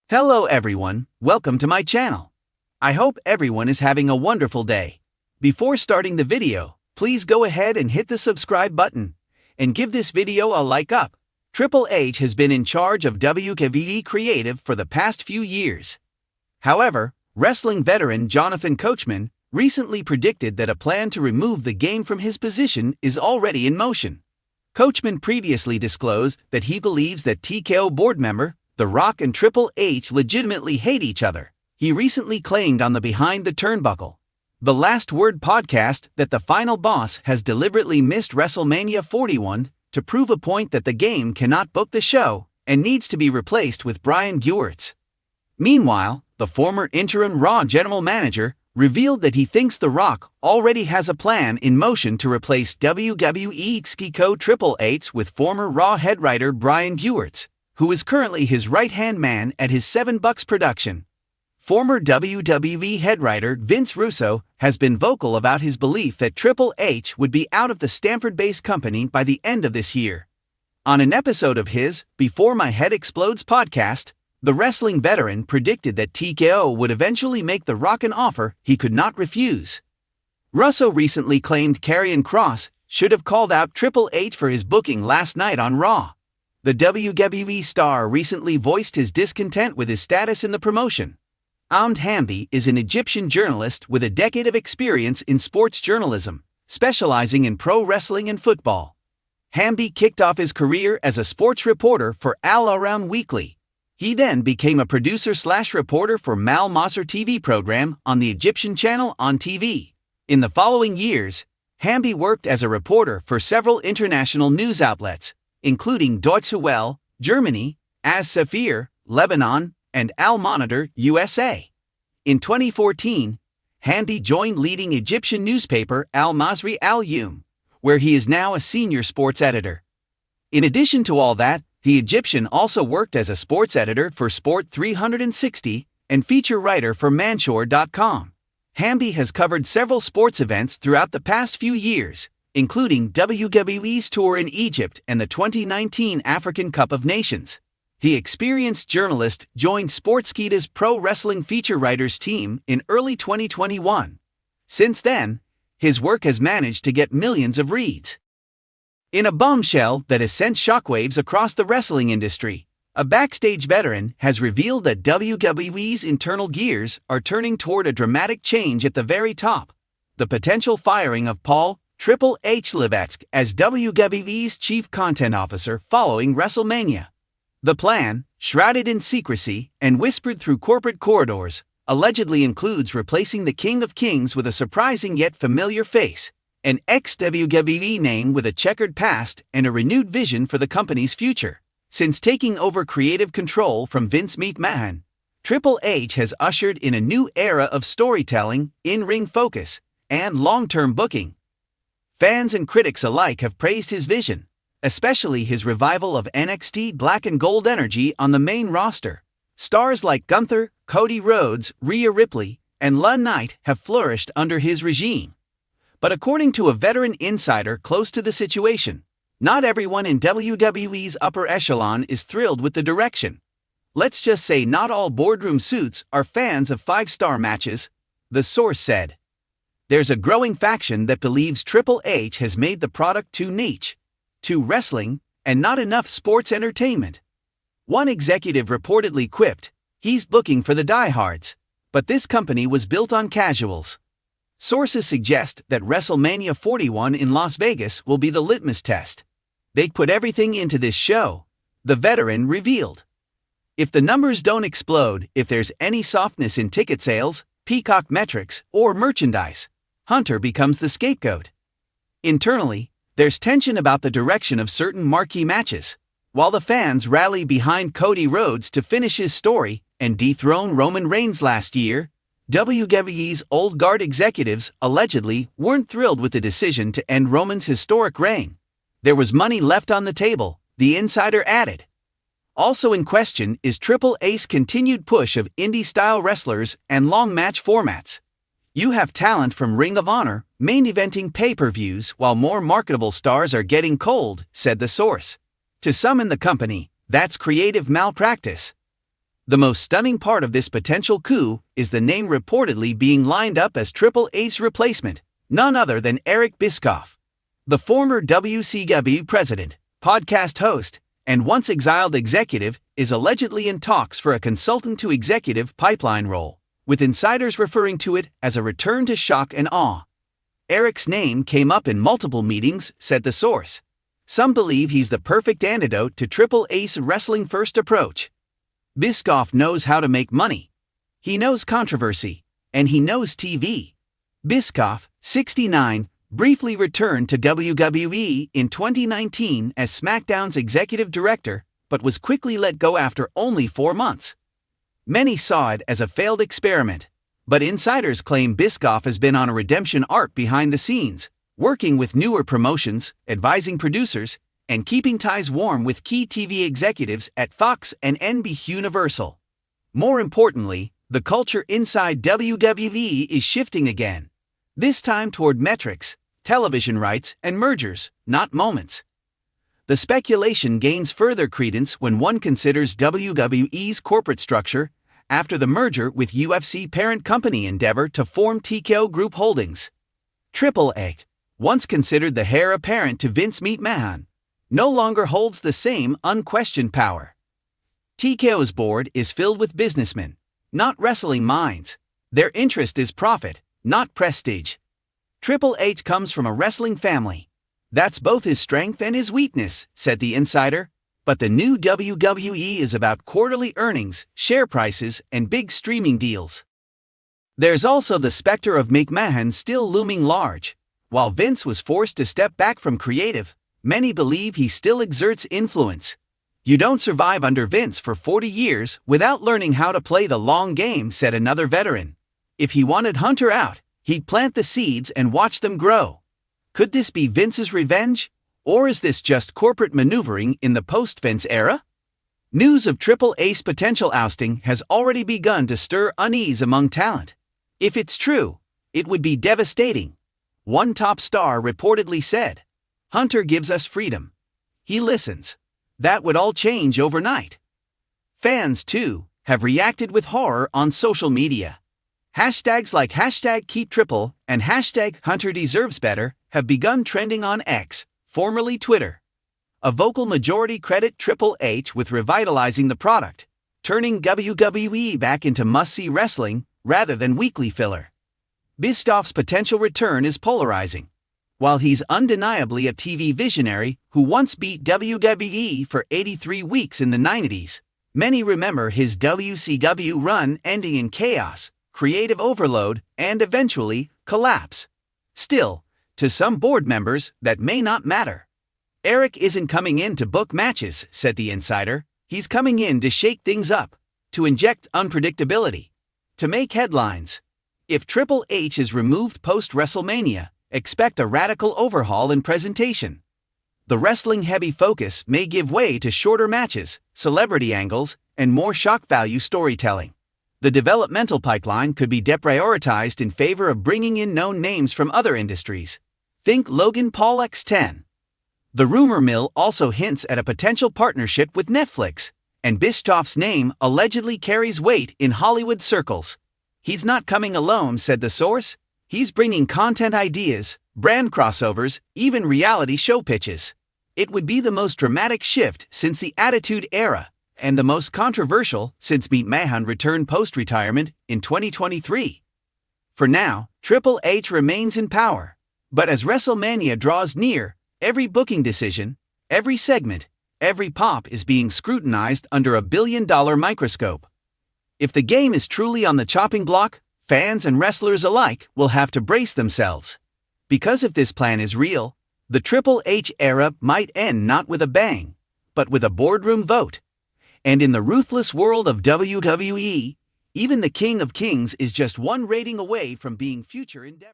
Hello everyone, welcome to my channel. I hope everyone is having a wonderful day. Before starting the video, please go ahead and hit the subscribe button and give this video a like up. Triple H has been in charge of WWE creative for the past few years. However, wrestling veteran Jonathan Coachman recently predicted that a plan to remove the game from his position is already in motion. Coachman previously disclosed that he believes that TKO board member The Rock and Triple H legitimately hate each other. He recently claimed on the Behind the Turnbuckle, The Last Word podcast that the final boss has deliberately missed WrestleMania 41 to prove a point that the game cannot book the show and needs to be replaced with Brian Gewirtz. Meanwhile, the former interim Raw general manager revealed that he thinks The Rock already has a plan in motion to replace WWE CEO Triple H with former Raw head writer Brian Gewirtz, who is currently his right-hand man at his $7 production. Former WWE head writer Vince Russo has been vocal about his belief that Triple H would be out of the Stamford-based company by the end of this year. On an episode of his Before My Head Explodes podcast, the wrestling veteran predicted that TKO would eventually make The Rock an offer he could not refuse. Russo recently claimed Karrion Kross should have called out Triple H for his booking last night on Raw. The WWE star recently voiced his discontent with his status in the promotion. Ahmed Hamdi is an Egyptian journalist with a decade of experience in sports journalism, specializing in pro wrestling and football. Hamdi kicked off his career as a sports reporter for Al Around Weekly. He then became a producer/reporter for Mal Masr TV program on the Egyptian channel On TV. In the following years, Hamdi worked as a reporter for several international news outlets, including Deutsche Welle, Germany, Az Safir, Lebanon, and Al Monitor, USA. In 2014, Hamdi joined leading Egyptian newspaper Al Masri Al Yom, where he is now a senior sports editor. In addition to all that, the Egyptian also worked as a sports editor for Sport 360 and feature writer for Manshore.com. Hamdi has covered several sports events throughout the past few years, including WWE's tour in Egypt and the 2019 African Cup of Nations. The experienced journalist joined Sportskeeda's pro wrestling feature writers team in early 2021. Since then, his work has managed to get millions of reads. In a bombshell that has sent shockwaves across the wrestling industry, a backstage veteran has revealed that WWE's internal gears are turning toward a dramatic change at the very top: the potential firing of Paul Triple H Levesque as WWE's chief content officer following WrestleMania. The plan, shrouded in secrecy and whispered through corporate corridors, allegedly includes replacing the King of Kings with a surprising yet familiar face, an ex-WWE name with a checkered past and a renewed vision for the company's future. Since taking over creative control from Vince McMahon, Triple H has ushered in a new era of storytelling, in-ring focus, and long-term booking. Fans and critics alike have praised his vision, especially his revival of NXT Black and Gold energy on the main roster. Stars like Gunther, Cody Rhodes, Rhea Ripley, and LA Knight have flourished under his regime. But according to a veteran insider close to the situation, not everyone in WWE's upper echelon is thrilled with the direction. Let's just say not all boardroom suits are fans of five-star matches, the source said. There's a growing faction that believes Triple H has made the product too niche, too wrestling, and not enough sports entertainment. One executive reportedly quipped, "He's booking for the diehards, but this company was built on casuals." Sources suggest that WrestleMania 41 in Las Vegas will be the litmus test. They put everything into this show, the veteran revealed. If the numbers don't explode, if there's any softness in ticket sales, Peacock metrics, or merchandise, Hunter becomes the scapegoat. Internally, there's tension about the direction of certain marquee matches. While the fans rally behind Cody Rhodes to finish his story and dethrone Roman Reigns last year, WWE's old guard executives allegedly weren't thrilled with the decision to end Roman's historic reign. There was money left on the table, the insider added. Also in question is Triple H's continued push of indie-style wrestlers and long match formats. You have talent from Ring of Honor main eventing pay-per-views while more marketable stars are getting cold, said the source. To some in the company, that's creative malpractice. The most stunning part of this potential coup is the name reportedly being lined up as Triple H's replacement, none other than Eric Bischoff. The former WCW president, podcast host, and once exiled executive is allegedly in talks for a consultant-to-executive pipeline role, with insiders referring to it as a return to shock and awe. Eric's name came up in multiple meetings, said the source. Some believe he's the perfect antidote to Triple H's wrestling-first approach. Bischoff knows how to make money. He knows controversy, and he knows TV. Bischoff, 69, briefly returned to WWE in 2019 as SmackDown's executive director, but was quickly let go after only 4 months. Many saw it as a failed experiment, but insiders claim Bischoff has been on a redemption arc behind the scenes, working with newer promotions, advising producers, and keeping ties warm with key TV executives at Fox and NBC Universal. More importantly, the culture inside WWE is shifting again, this time toward metrics, television rights, and mergers, not moments. The speculation gains further credence when one considers WWE's corporate structure after the merger with UFC parent company Endeavor to form TKO Group Holdings. Triple H, once considered the heir apparent to Vince McMahon, no longer holds the same unquestioned power. TKO's board is filled with businessmen, not wrestling minds. Their interest is profit, not prestige. Triple H comes from a wrestling family. That's both his strength and his weakness, said the insider. But the new WWE is about quarterly earnings, share prices, and big streaming deals. There's also the specter of McMahon still looming large. While Vince was forced to step back from creative, many believe he still exerts influence. You don't survive under Vince for 40 years without learning how to play the long game, said another veteran. If he wanted Hunter out, he'd plant the seeds and watch them grow. Could this be Vince's revenge? Or is this just corporate maneuvering in the post-Vince era? News of Triple H's potential ousting has already begun to stir unease among talent. If it's true, it would be devastating. One top star reportedly said, "Hunter gives us freedom. He listens." That would all change overnight. Fans, too, have reacted with horror on social media. Hashtags like #KeepTriple and #HunterDeservesBetter have begun trending on X, formerly Twitter. A vocal majority credit Triple H with revitalizing the product, turning WWE back into must-see wrestling rather than weekly filler. Bischoff's potential return is polarizing. While he's undeniably a TV visionary who once beat WWE for 83 weeks in the 90s, many remember his WCW run ending in chaos, creative overload, and eventually collapse. Still, to some board members, that may not matter. Eric isn't coming in to book matches, said the insider. He's coming in to shake things up, to inject unpredictability, to make headlines. If Triple H is removed post-WrestleMania, expect a radical overhaul in presentation. The wrestling-heavy focus may give way to shorter matches, celebrity angles, and more shock value storytelling. The developmental pipeline could be deprioritized in favor of bringing in known names from other industries. Think Logan Paul X10. The rumor mill also hints at a potential partnership with Netflix, and Bischoff's name allegedly carries weight in Hollywood circles. He's not coming alone, said the source. He's bringing content ideas, brand crossovers, even reality show pitches. It would be the most dramatic shift since the Attitude Era, and the most controversial since McMahon returned post-retirement in 2023. For now, Triple H remains in power. But as WrestleMania draws near, every booking decision, every segment, every pop is being scrutinized under a billion-dollar microscope. If the game is truly on the chopping block, fans and wrestlers alike will have to brace themselves. Because if this plan is real, the Triple H era might end not with a bang, but with a boardroom vote. And in the ruthless world of WWE, even the King of Kings is just one rating away from being future endeavor.